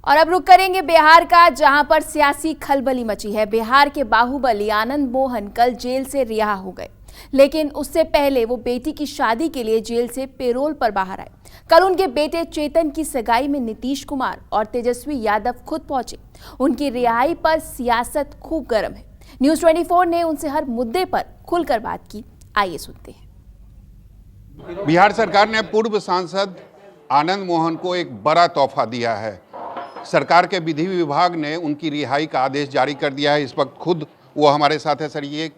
और अब रुक करेंगे बिहार का, जहां पर सियासी खलबली मची है। बिहार के बाहुबली आनंद मोहन कल जेल से रिहा हो गए, लेकिन उससे पहले वो बेटी की शादी के लिए जेल से पैरोल पर बाहर आए। कल उनके बेटे चेतन की सगाई में नीतीश कुमार और तेजस्वी यादव खुद पहुंचे। उनकी रिहाई पर सियासत खूब गर्म है। न्यूज़ 24 ने उनसे हर मुद्दे पर खुलकर बात की। आइए सुनते हैं। बिहार सरकार ने पूर्व सांसद आनंद मोहन को एक बड़ा तोहफा दिया है। सरकार के विधि विभाग ने उनकी रिहाई का आदेश जारी कर दिया है। इस वक्त खुद वो हमारे साथ है। सर, ये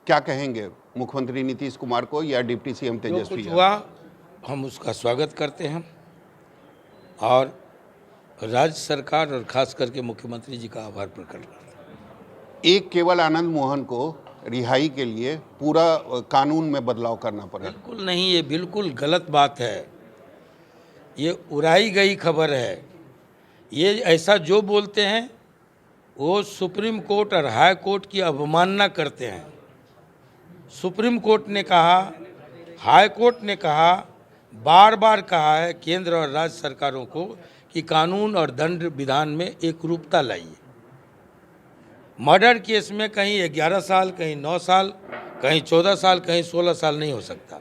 क्या कहेंगे मुख्यमंत्री नीतीश कुमार को या डिप्टी सीएम तेजस्वी जो हुआ हम उसका स्वागत करते हैं और राज्य सरकार और खास करके मुख्यमंत्री जी का आभार प्रकट करते हैं। एक केवल आनंद मोहन को रिहाई के लिए पूरा कानून में बदलाव करना पड़ा। बिल्कुल नहीं, ये बिल्कुल गलत बात है। ये उड़ाई गई खबर है। ये ऐसा जो बोलते हैं वो सुप्रीम कोर्ट और हाई कोर्ट की अवमानना करते हैं। सुप्रीम कोर्ट ने कहा, हाई कोर्ट ने कहा, बार बार कहा है केंद्र और राज्य सरकारों को कि कानून और दंड विधान में एकरूपता लाइए। मर्डर केस में कहीं 11 साल, कहीं 9 साल, कहीं 14 साल, कहीं 16 साल नहीं हो सकता।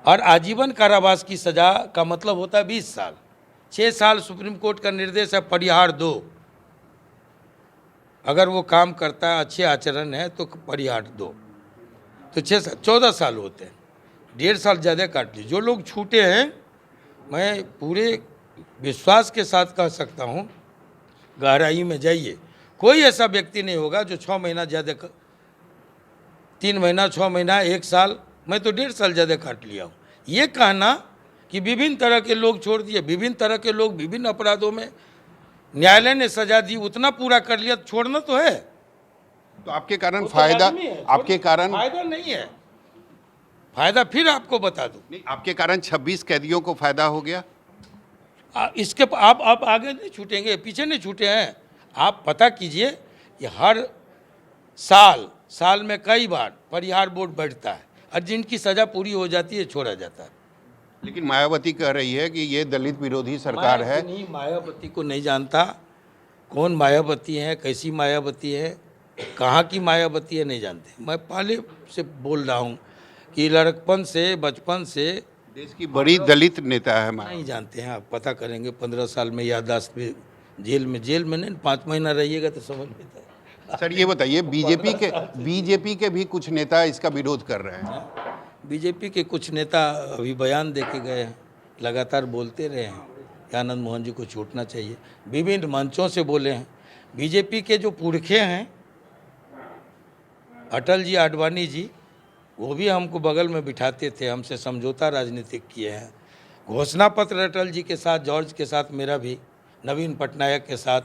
और आजीवन कारावास की सज़ा का मतलब होता है 20 साल। 6 साल सुप्रीम कोर्ट का निर्देश है परिहार दो। अगर वो काम करता है, अच्छे आचरण है तो परिहार दो। तो 14 साल होते हैं, 1.5 साल ज़्यादा काट ली। जो लोग छूटे हैं, मैं पूरे विश्वास के साथ कह सकता हूँ, गहराई में जाइए, कोई ऐसा व्यक्ति नहीं होगा जो 6 महीना ज़्यादा 3 महीना, 6 महीना, 1 साल, मैं तो 1.5 साल ज़्यादा काट लिया हूँ। ये कहना कि विभिन्न तरह के लोग छोड़ दिए, विभिन्न तरह के लोग विभिन्न अपराधों में न्यायालय ने सजा दी, उतना पूरा कर लिया, छोड़ना तो है। तो आपके कारण फायदा, आपके कारण फायदा नहीं है। फायदा फिर आपको बता दूं, नहीं, आपके कारण 26 कैदियों को फायदा हो गया। इसके आप आगे नहीं छूटेंगे, पीछे नहीं छूटे हैं। आप पता कीजिए कि हर साल में कई बार परिहार बोर्ड बैठता है और जिनकी सजा पूरी हो जाती है छोड़ा जाता है। लेकिन मायावती कह रही है कि ये दलित विरोधी सरकार है। नहीं, मायावती को नहीं जानता। कौन मायावती है, कैसी मायावती है, कहाँ की मायावती है, नहीं जानते। मैं पहले से बोल रहा हूँ कि लड़कपन से, बचपन से देश की बड़ी दलित नेता है। नहीं जानते हैं। आप पता करेंगे। 15 साल में याददाश्त पे जेल में नहीं, 5 महीना रहिएगा तो समझ में आता है। सर, ये बताइए, बीजेपी के भी कुछ नेता इसका विरोध कर रहे हैं। बीजेपी के कुछ नेता अभी बयान दे के गए हैं, लगातार बोलते रहे हैं कि आनंद मोहन जी को छूटना चाहिए। विभिन्न मंचों से बोले हैं। बीजेपी के जो पुरखे हैं, अटल जी, आडवाणी जी, वो भी हमको बगल में बिठाते थे, हमसे समझौता राजनीतिक किए हैं। घोषणा पत्र अटल जी के साथ, जॉर्ज के साथ, मेरा भी, नवीन पटनायक के साथ,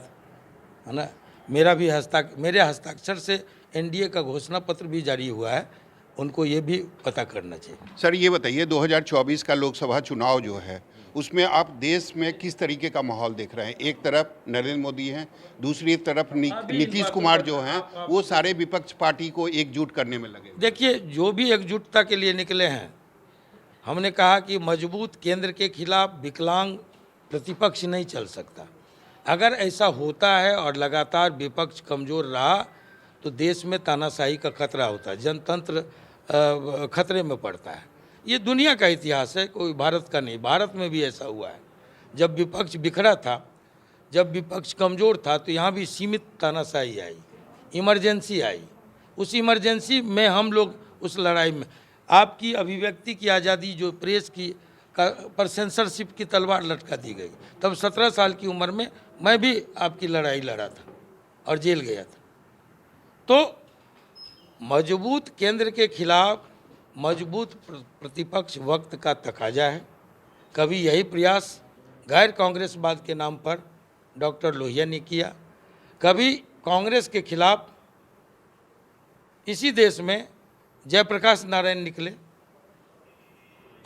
है ना, मेरा भी मेरे हस्ताक्षर से एनडीए का घोषणा पत्र भी जारी हुआ है। उनको ये भी पता करना चाहिए। सर, ये बताइए, 2024 का लोकसभा चुनाव जो है, उसमें आप देश में किस तरीके का माहौल देख रहे हैं? एक तरफ नरेंद्र मोदी हैं, दूसरी तरफ नीतीश कुमार जो हैं, वो सारे विपक्ष पार्टी को एकजुट करने में लगे। देखिए, जो भी एकजुटता के लिए निकले हैं, हमने कहा कि मजबूत केंद्र के खिलाफ विकलांग प्रतिपक्ष नहीं चल सकता। अगर ऐसा होता है और लगातार विपक्ष कमज़ोर रहा तो देश में तानाशाही का खतरा होता है, जनतंत्र खतरे में पड़ता है। ये दुनिया का इतिहास है, कोई भारत का नहीं। भारत में भी ऐसा हुआ है। जब विपक्ष बिखरा था, जब विपक्ष कमज़ोर था, तो यहाँ भी सीमित तानाशाही आई, इमरजेंसी आई। उस इमरजेंसी में हम लोग उस लड़ाई में, आपकी अभिव्यक्ति की आज़ादी जो प्रेस की पर सेंसरशिप की तलवार लटका दी गई, तब 17 साल की उम्र में मैं भी आपकी लड़ाई लड़ा था और जेल गया था। तो मजबूत केंद्र के खिलाफ मजबूत प्रतिपक्ष वक्त का तकाजा है। कभी यही प्रयास गैर कांग्रेसवाद के नाम पर डॉक्टर लोहिया ने किया, कभी कांग्रेस के खिलाफ इसी देश में जयप्रकाश नारायण निकले,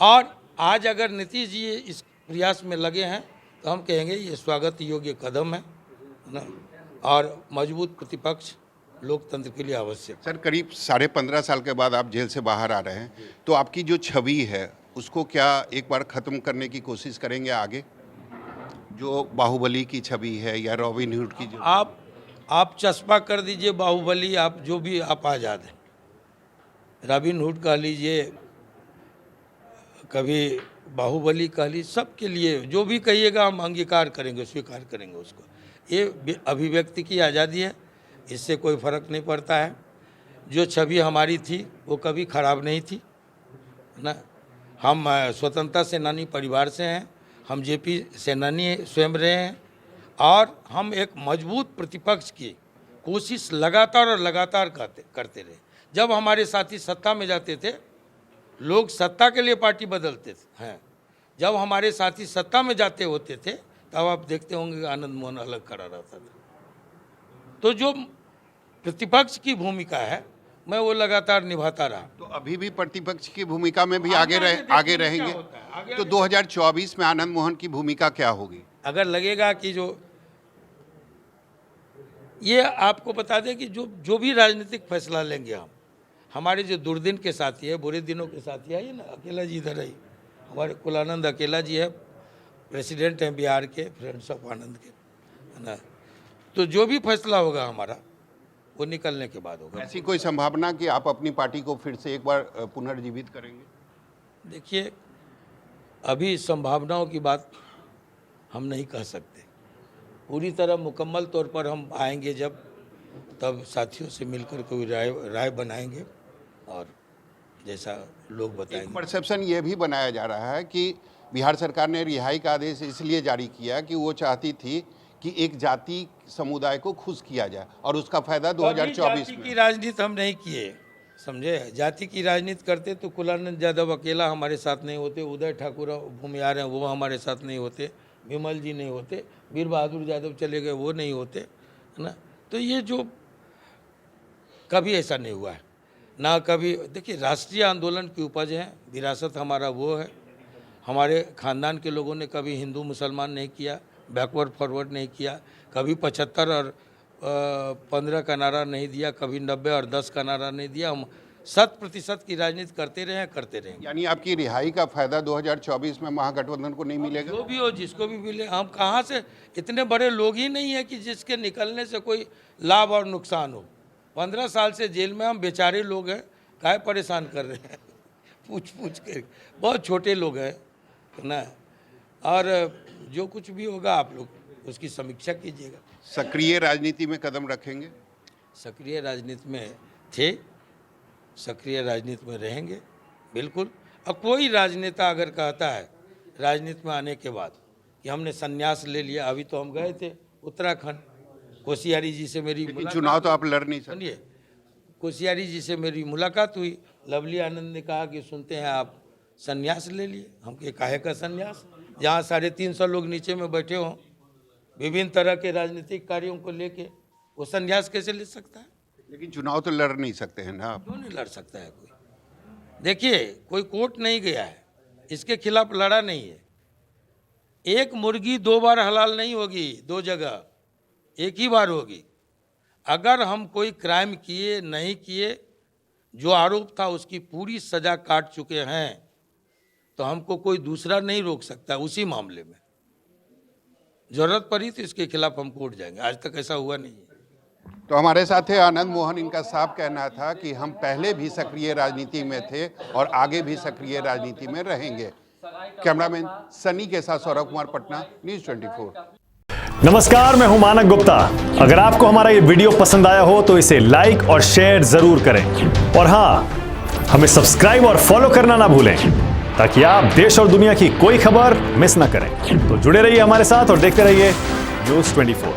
और आज अगर नीतीश जी इस प्रयास में लगे हैं तो हम कहेंगे ये स्वागत योग्य कदम है ना, और मजबूत प्रतिपक्ष लोकतंत्र के लिए आवश्यक। सर, करीब 15.5 साल के बाद आप जेल से बाहर आ रहे हैं, तो आपकी जो छवि है उसको क्या एक बार ख़त्म करने की कोशिश करेंगे आगे? जो बाहुबली की छवि है या रॉबिन हुड की जो आप चस्पा कर दीजिए बाहुबली, आप जो भी आप आज़ाद हैं, रॉबिन हुड कह लीजिए, कभी बाहुबली कह लीजिए, सबके लिए जो भी कहिएगा हम अंगीकार करेंगे, स्वीकार करेंगे उसको। ये अभिव्यक्ति की आज़ादी है, इससे कोई फ़र्क नहीं पड़ता है। जो छवि हमारी थी वो कभी खराब नहीं थी ना। हम स्वतंत्रता सेनानी परिवार से हैं, हम जेपी सेनानी स्वयं रहे हैं, और हम एक मजबूत प्रतिपक्ष की कोशिश लगातार करते रहे। जब हमारे साथी सत्ता में जाते थे, लोग सत्ता के लिए पार्टी बदलते हैं, जब हमारे साथी सत्ता में जाते होते थे तब आप देखते होंगे आनंद मोहन अलग खड़ा रहता था। तो जो प्रतिपक्ष की भूमिका है मैं वो लगातार निभाता रहा। तो अभी भी प्रतिपक्ष की भूमिका में भी आगे रहेंगे। तो 2024 में आनंद मोहन की भूमिका क्या होगी? अगर लगेगा कि जो ये आपको बता दें कि जो भी राजनीतिक फैसला लेंगे हम, हमारे जो दुर्दिन के साथी है, बुरे दिनों के साथी है ना, अकेला जी इधर है, हमारे कुलानंद अकेला जी है, प्रेसिडेंट हैं बिहार के, फ्रेंड्स ऑफ आनंद के, है ना। तो जो भी फैसला होगा हमारा वो निकलने के बाद होगा। ऐसी कोई संभावना कि आप अपनी पार्टी को फिर से एक बार पुनर्जीवित करेंगे? देखिए, अभी संभावनाओं की बात हम नहीं कह सकते। पूरी तरह मुकम्मल तौर पर हम आएंगे जब, तब साथियों से मिलकर कोई राय बनाएंगे और जैसा लोग बताएंगे। परसेप्शन ये भी बनाया जा रहा है कि बिहार सरकार ने रिहाई का आदेश इसलिए जारी किया कि वो चाहती थी कि एक जाति समुदाय को खुश किया जाए और उसका फायदा 2024 में। की राजनीति हम नहीं किए, समझे। जाति की राजनीति करते तो कुलानंद यादव अकेला हमारे साथ नहीं होते, उदय ठाकुर भूमियार हैं वो हमारे साथ नहीं होते, विमल जी नहीं होते, वीर बहादुर यादव चले गए वो नहीं होते, है ना। तो ये जो कभी ऐसा नहीं हुआ है ना कभी। देखिए, राष्ट्रीय आंदोलन की उपज है, विरासत हमारा वो है। हमारे ख़ानदान के लोगों ने कभी हिंदू मुसलमान नहीं किया, बैकवर्ड फॉरवर्ड नहीं किया, कभी 75 और 15 का नारा नहीं दिया, कभी 90 और 10 का नारा नहीं दिया। हम 100% की राजनीति करते रहे। यानी आपकी रिहाई का फायदा 2024 में महागठबंधन को नहीं मिलेगा? जो भी हो, जिसको भी मिले। हम कहाँ से, इतने बड़े लोग ही नहीं है कि जिसके निकलने से कोई लाभ और नुकसान हो। 15 साल से जेल में हम बेचारे लोग हैं, काहे परेशान कर रहे हैं पूछ के। बहुत छोटे लोग हैं ना। और जो कुछ भी होगा आप लोग उसकी समीक्षा कीजिएगा। सक्रिय राजनीति में कदम रखेंगे? सक्रिय राजनीति में थे, सक्रिय राजनीति में रहेंगे, बिल्कुल। अब कोई राजनेता अगर कहता है राजनीति में आने के बाद कि हमने संन्यास ले लिया, अभी तो हम गए थे उत्तराखंड, कोश्यारी जी से मेरी चुनाव तो आप लड़ नहीं सकते। सुनिए, कोश्यारी जी से मेरी मुलाकात हुई, लवली आनंद ने कहा कि सुनते हैं आप संन्यास ले लिए। हम के काहे का संन्यास, जहाँ 350 लोग नीचे में बैठे हों विभिन्न तरह के राजनीतिक कार्यों को लेके, वो संन्यास कैसे ले सकता है? लेकिन चुनाव तो लड़ नहीं सकते हैं ना आप? क्यों नहीं लड़ सकता है कोई? देखिए, कोई कोर्ट नहीं गया है, इसके खिलाफ लड़ा नहीं है। एक मुर्गी 2 बार हलाल नहीं होगी, 2 जगह एक ही बार होगी। अगर हम कोई क्राइम किए नहीं किए, जो आरोप था उसकी पूरी सजा काट चुके हैं, तो हमको कोई दूसरा नहीं रोक सकता। उसी मामले में जरूरत पड़ी तो इसके खिलाफ हम कोर्ट जाएंगे। आज तक ऐसा हुआ नहीं है। तो हमारे साथ है आनंद मोहन। इनका साफ कहना था कि हम पहले भी सक्रिय राजनीति में थे और आगे भी सक्रिय राजनीति में रहेंगे। कैमरामैन सनी के साथ सौरभ कुमार, पटना, न्यूज़ 24। नमस्कार, मैं हूं मानक गुप्ता। अगर आपको हमारा ये वीडियो पसंद आया हो तो इसे लाइक और शेयर जरूर करें, और हाँ, हमें सब्सक्राइब और फॉलो करना ना भूलें ताकि आप देश और दुनिया की कोई खबर मिस ना करें। तो जुड़े रहिए हमारे साथ और देखते रहिए न्यूज़ 24।